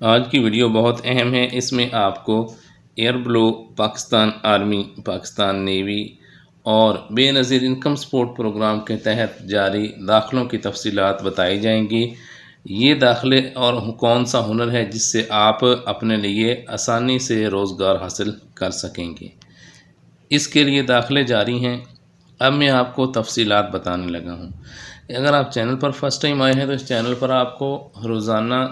آج کی ویڈیو بہت اہم ہے۔ اس میں آپ کو ایئر بلو، پاکستان آرمی، پاکستان نیوی اور بے نظیر انکم سپورٹ پروگرام کے تحت جاری داخلوں کی تفصیلات بتائی جائیں گی۔ یہ داخلے اور کون سا ہنر ہے جس سے آپ اپنے لیے آسانی سے روزگار حاصل کر سکیں گے۔ اس کے لیے داخلے جاری ہیں۔ اب میں آپ کو تفصیلات بتانے لگا ہوں۔ اگر آپ چینل پر فرسٹ ٹائم آئے ہیں تو اس چینل پر آپ کو روزانہ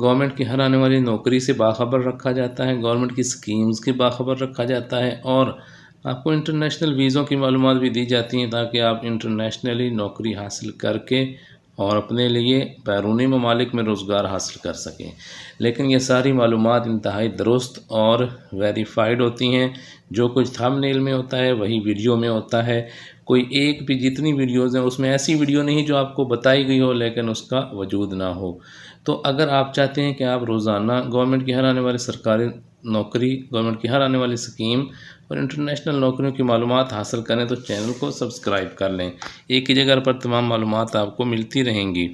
گورنمنٹ کی ہر آنے والی نوکری سے باخبر رکھا جاتا ہے، گورنمنٹ کی سکیمز کی باخبر رکھا جاتا ہے، اور آپ کو انٹرنیشنل ویزوں کی معلومات بھی دی جاتی ہیں تاکہ آپ انٹرنیشنلی نوکری حاصل کر کے اور اپنے لیے بیرونی ممالک میں روزگار حاصل کر سکیں۔ لیکن یہ ساری معلومات انتہائی درست اور ویریفائڈ ہوتی ہیں۔ جو کچھ تھمب نیل میں ہوتا ہے وہی ویڈیو میں ہوتا ہے۔ کوئی ایک بھی جتنی ویڈیوز ہیں اس میں ایسی ویڈیو نہیں جو آپ کو بتائی گئی ہو لیکن اس کا وجود نہ ہو۔ تو اگر آپ چاہتے ہیں کہ آپ روزانہ گورنمنٹ کی ہر آنے والی سرکاری نوکری، گورنمنٹ کی ہر آنے والی سکیم اور انٹرنیشنل نوکریوں کی معلومات حاصل کریں تو چینل کو سبسکرائب کر لیں۔ ایک ہی جگہ پر تمام معلومات آپ کو ملتی رہیں گی۔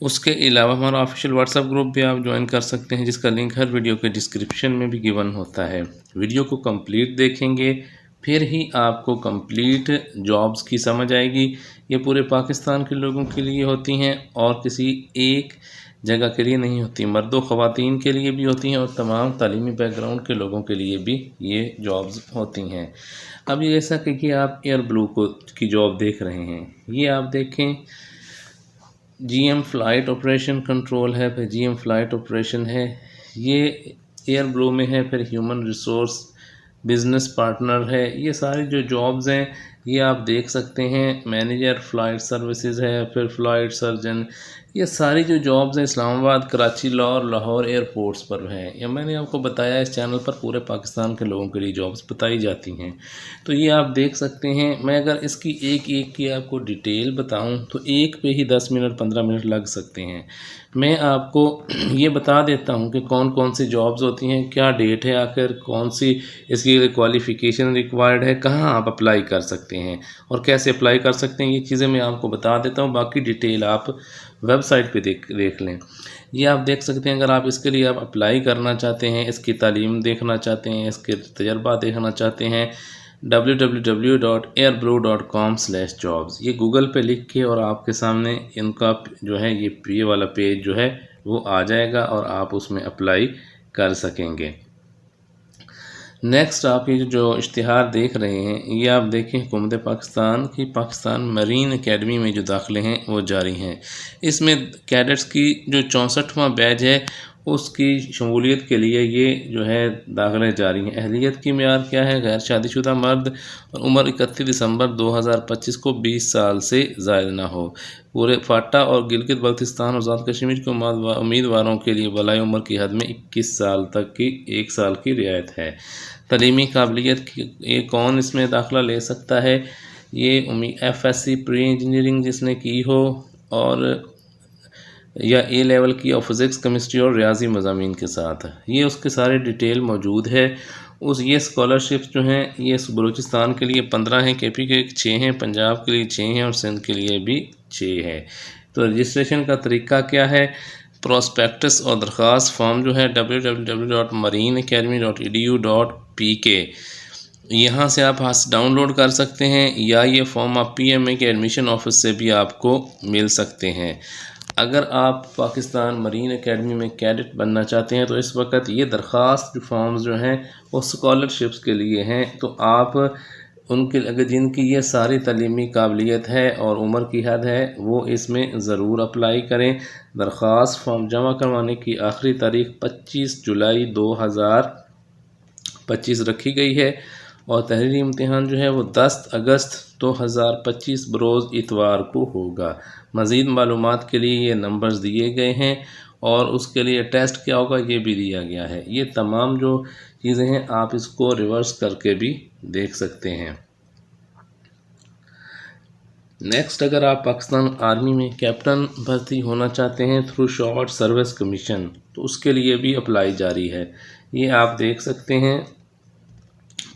اس کے علاوہ ہمارا آفیشیل واٹس ایپ گروپ بھی آپ جوائن کر سکتے ہیں جس کا لنک ہر ویڈیو کے ڈسکرپشن میں بھی گیون ہوتا ہے۔ ویڈیو کو کمپلیٹ دیکھیں گے پھر ہی آپ کو کمپلیٹ جابز کی سمجھ آئے گی۔ یہ پورے پاکستان کے لوگوں کے لیے ہوتی ہیں اور کسی ایک جگہ کے لیے نہیں ہوتی، مرد و خواتین کے لیے بھی ہوتی ہیں اور تمام تعلیمی بیک گراؤنڈ کے لوگوں کے لیے بھی یہ جابز ہوتی ہیں۔ اب یہ ایسا کہ آپ ایئر بلو کی جاب دیکھ رہے ہیں، یہ آپ دیکھیں G M flight operation control ہے، پھر جی ایم فلائٹ آپریشن ہے، یہ ایئر بلو میں ہے، پھر ہیومن ریسورس بزنس پارٹنر ہے۔ یہ ساری جو جابز ہیں یہ آپ دیکھ سکتے ہیں۔ مینیجر فلائٹ سروسز ہے، پھر فلائٹ سرجن، یہ ساری جو جابز ہیں اسلام آباد، کراچی، لاہور ایئرپورٹس پر ہیں۔ یا میں نے آپ کو بتایا اس چینل پر پورے پاکستان کے لوگوں کے لیے جابز بتائی جاتی ہیں، تو یہ آپ دیکھ سکتے ہیں۔ میں اگر اس کی ایک ایک کی آپ کو ڈیٹیل بتاؤں تو ایک پہ ہی 10 منٹ 15 منٹ لگ سکتے ہیں۔ میں آپ کو یہ بتا دیتا ہوں کہ کون کون سی جابز ہوتی ہیں، کیا ڈیٹ ہے، آخر کون سی اس کی کوالیفیکیشن ریکوائرڈ ہے، کہاں آپ اپلائی کر سکتے ہیں اور کیسے اپلائی کر سکتے ہیں، یہ چیزیں میں آپ کو بتا دیتا ہوں۔ باقی ڈیٹیل آپ ویب سائٹ پہ دیکھ لیں۔ یہ آپ دیکھ سکتے ہیں۔ اگر آپ اس کے لیے آپ اپلائی کرنا چاہتے ہیں، اس کی تعلیم دیکھنا چاہتے ہیں، اس کے تجربہ دیکھنا چاہتے ہیں، www.airblow.com/jobs یہ گوگل پہ لکھ کے اور آپ کے سامنے ان کا جو ہے یہ والا پیج جو ہے وہ آ جائے گا اور آپ اس میں اپلائی کر سکیں گے۔ نیکسٹ آپ یہ جو اشتہار دیکھ رہے ہیں یہ آپ دیکھیں حکومت پاکستان کی پاکستان مرین اکیڈمی میں جو داخلے ہیں وہ جاری ہیں۔ اس میں کیڈٹس کی جو 64واں بیچ ہے اس کی شمولیت کے لیے یہ جو ہے داخلے جاری ہیں۔ اہلیت کی معیار کیا ہے؟ غیر شادی شدہ مرد اور عمر 31 دسمبر 2025 کو 20 سال سے زائد نہ ہو۔ پورے فاٹا اور گلگت بلتستان اور آزاد کشمیر کے امیدواروں کے لیے بالائی عمر کی حد میں 21 سال تک کی 1 سال کی رعایت ہے۔ تعلیمی قابلیت یہ کون اس میں داخلہ لے سکتا ہے؟ یہ FSC پری انجینئرنگ جس نے کی ہو اور یا A لیول کی اور فزکس، کیمسٹری اور ریاضی مضامین کے ساتھ، یہ اس کے سارے ڈیٹیل موجود ہے۔ یہ اسکالرشپس جو ہیں یہ بلوچستان کے لیے 15 ہیں، KP کے 6 ہیں، پنجاب کے لیے 6 ہیں اور سندھ کے لیے بھی 6 ہے۔ تو رجسٹریشن کا طریقہ کیا ہے؟ پراسپیکٹس اور درخواست فارم جو ہے www.marineacademy.edu.pk یہاں سے آپ ڈاؤن لوڈ کر سکتے ہیں یا یہ فارم آپ PMA کے ایڈمیشن آفس سے بھی آپ کو مل سکتے ہیں۔ اگر آپ پاکستان مرین اکیڈمی میں کیڈٹ بننا چاہتے ہیں تو اس وقت یہ درخواست فارمز جو ہیں وہ اسکالرشپس کے لیے ہیں، تو آپ ان کے اگر جن کی یہ ساری تعلیمی قابلیت ہے اور عمر کی حد ہے وہ اس میں ضرور اپلائی کریں۔ درخواست فارم جمع کروانے کی آخری تاریخ 25 جولائی 2025 رکھی گئی ہے اور تحریری امتحان جو ہے وہ 10 اگست 2025 بروز اتوار کو ہوگا۔ مزید معلومات کے لیے یہ نمبرز دیے گئے ہیں اور اس کے لیے ٹیسٹ کیا ہوگا یہ بھی دیا گیا ہے۔ یہ تمام جو چیزیں ہیں آپ اس کو ریورس کر کے بھی دیکھ سکتے ہیں۔ نیکسٹ اگر آپ پاکستان آرمی میں کیپٹن بھرتی ہونا چاہتے ہیں تھرو شارٹ سروس کمیشن تو اس کے لیے بھی اپلائی جاری ہے۔ یہ آپ دیکھ سکتے ہیں۔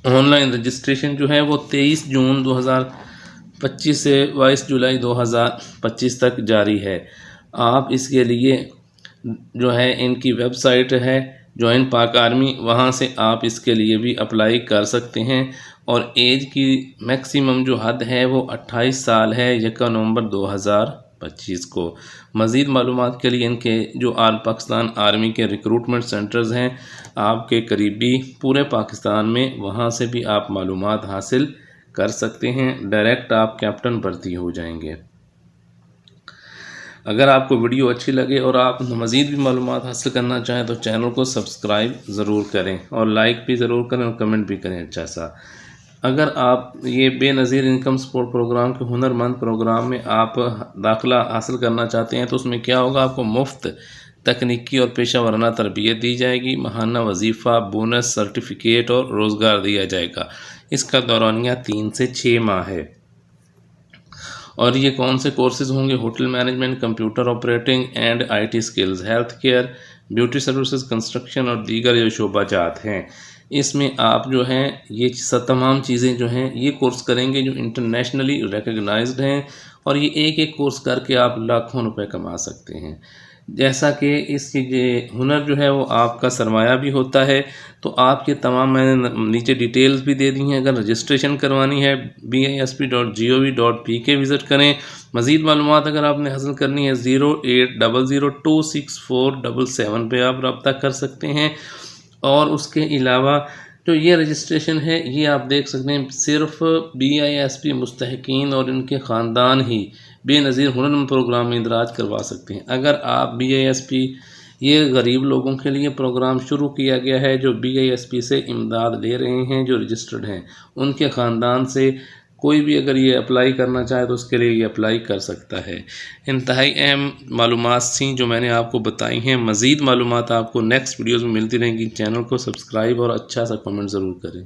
آن لائن رجسٹریشن جو ہے وہ 23 جون 2025 سے 22 جولائی 2025 تک جاری ہے۔ آپ اس کے لیے جو ہے ان کی ویب سائٹ ہے جوائن پاک آرمی، وہاں سے آپ اس کے لیے بھی اپلائی کر سکتے ہیں، اور ایج کی میکسیمم جو حد ہے وہ 28 سال ہے 1 نومبر 2025 کو۔ مزید معلومات کے لیے ان کے جو آل پاکستان آرمی کے ریکروٹمنٹ سینٹرز ہیں آپ کے قریبی پورے پاکستان میں، وہاں سے بھی آپ معلومات حاصل کر سکتے ہیں، ڈائریکٹ آپ کیپٹن بھرتی ہو جائیں گے۔ اگر آپ کو ویڈیو اچھی لگے اور آپ مزید بھی معلومات حاصل کرنا چاہیں تو چینل کو سبسکرائب ضرور کریں اور لائک بھی ضرور کریں اور کمنٹ بھی کریں اچھا سا۔ اگر آپ یہ بے نظیر انکم سپورٹ پروگرام کے ہنر مند پروگرام میں آپ داخلہ حاصل کرنا چاہتے ہیں تو اس میں کیا ہوگا، آپ کو مفت تکنیکی اور پیشہ ورانہ تربیت دی جائے گی، ماہانہ وظیفہ، بونس، سرٹیفکیٹ اور روزگار دیا جائے گا۔ اس کا دورانیہ 3 سے 6 ماہ ہے۔ اور یہ کون سے کورسز ہوں گے؟ Hotel management, computer operating and I T skills, health care, beauty services, construction اور دیگر جو شعبہ جات ہیں۔ اس میں آپ جو ہیں یہ تمام چیزیں جو ہیں یہ کورس کریں گے جو انٹرنیشنلی ریکگنائزڈ ہیں، اور یہ ایک ایک کورس کر کے آپ لاکھوں روپے کما سکتے ہیں۔ جیسا کہ اس کی ہنر جو ہے وہ آپ کا سرمایہ بھی ہوتا ہے، تو آپ کے تمام میں نے نیچے ڈیٹیلز بھی دے دی ہیں۔ اگر رجسٹریشن کروانی ہے bisp.gov.pk وزٹ کریں۔ مزید معلومات اگر آپ نے حاصل کرنی ہے 080026477 پہ آپ رابطہ کر سکتے ہیں۔ اور اس کے علاوہ جو یہ رجسٹریشن ہے یہ آپ دیکھ سکتے ہیں صرف BISP مستحقین اور ان کے خاندان ہی بے نظیر ہنر مند پروگرام میں اندراج کروا سکتے ہیں۔ اگر آپ BISP، یہ غریب لوگوں کے لیے پروگرام شروع کیا گیا ہے جو BISP سے امداد لے رہے ہیں، جو رجسٹرڈ ہیں، ان کے خاندان سے کوئی بھی اگر یہ اپلائی کرنا چاہے تو اس کے لیے یہ اپلائی کر سکتا ہے۔ انتہائی اہم معلومات تھیں جو میں نے آپ کو بتائی ہیں۔ مزید معلومات آپ کو نیکسٹ ویڈیوز میں ملتی رہیں گی۔ چینل کو سبسکرائب اور اچھا سا کمنٹ ضرور کریں۔